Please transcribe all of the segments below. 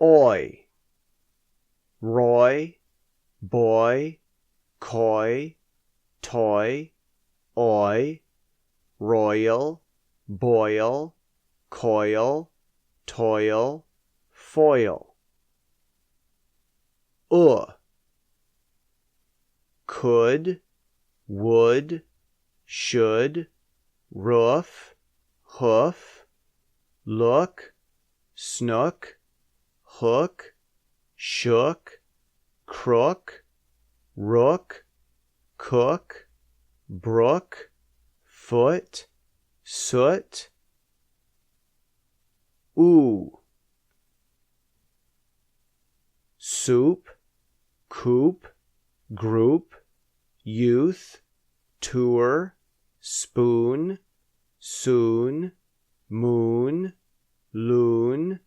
oi, roy, boy, coy, toy, oi, royal, boil, coil, toil, foil. Could, would, should, roof, hoof, look, snook, hook, shook, crook, rook, cook, brook, foot, soot. Soup, coop, group, youth, tour, spoon, soon, moon, loon,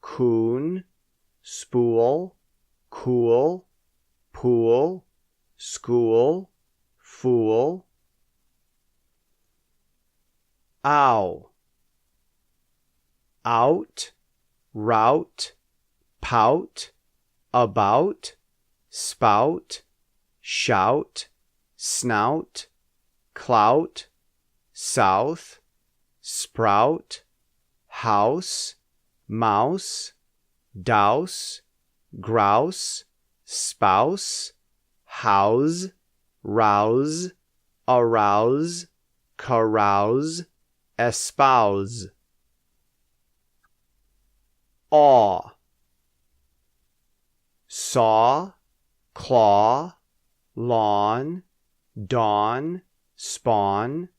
coon, spool, cool, pool, school, fool. Ow, out, route, pout, about, spout, shout, snout, clout, south, sprout, house, mouse, douse, grouse, spouse, house, rouse, arouse, carouse, espouse. Awe, saw, claw, lawn, dawn, spawn,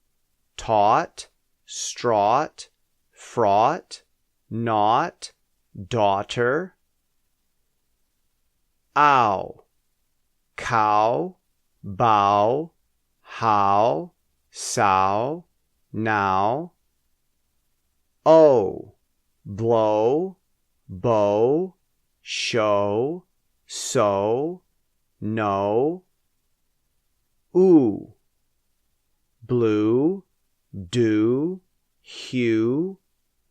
taught, straught, fraught, naught, daughter. Ow, cow, bow, how, sow, now. Blow, bow, show, so, no. Blue, do, hue,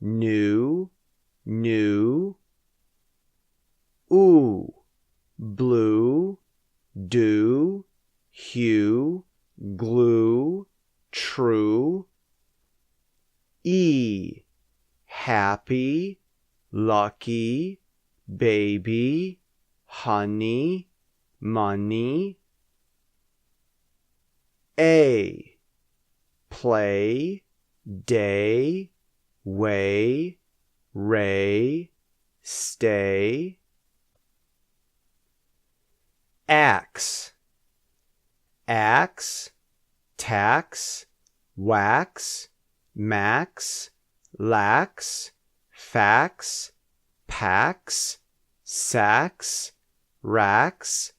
new, new. Blue, do, hue, glue, true. Happy, lucky, baby, honey, money. Play, day, way, ray, stay. Axe, tax, wax, max, lax, fax, pax, sax, rax,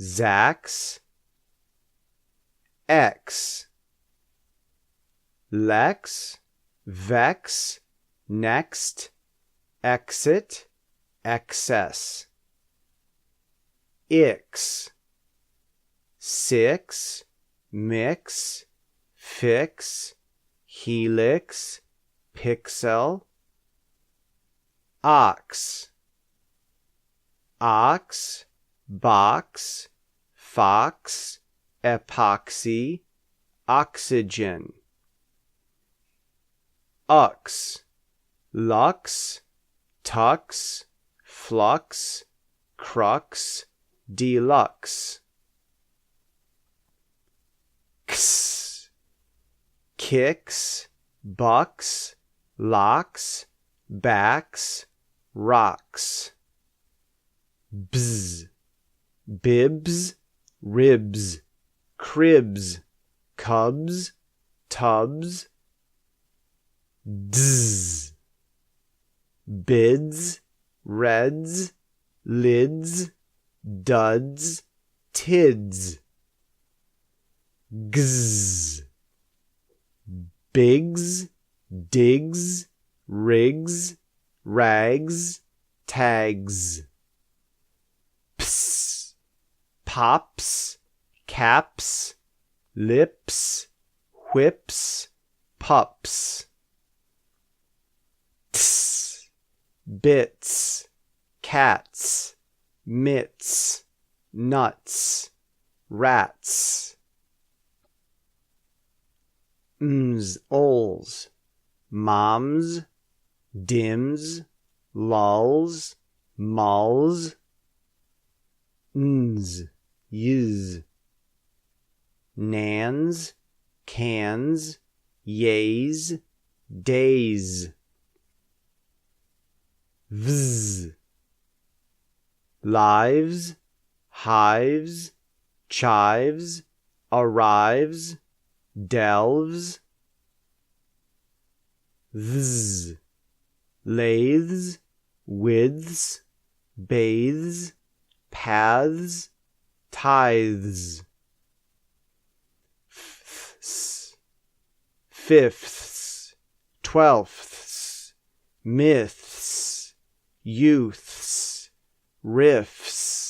zax. Lex, vex, next, exit, excess. Six, mix, fix, helix, pixel. Ox, box, fox, epoxy, oxygen. Ux, lux, tux, flux, crux, deluxe. Kicks, bucks, locks, backs, rocks. Bibs, ribs, cribs, cubs, tubs. Bids, reds, lids, duds, tids. Bigs, digs, rigs, rags, tags. Pops, caps, lips, whips, pups. Bits, cats, mitts, nuts, rats. Ols, moms, dims, lulls, mulls. Yiz, nans, cans, yays, days. Vz, lives, hives, chives, arrives, delves. Vz, lathes, widths, bathes, paths, tithes. Fifths, twelfths, myths, youths, riffs.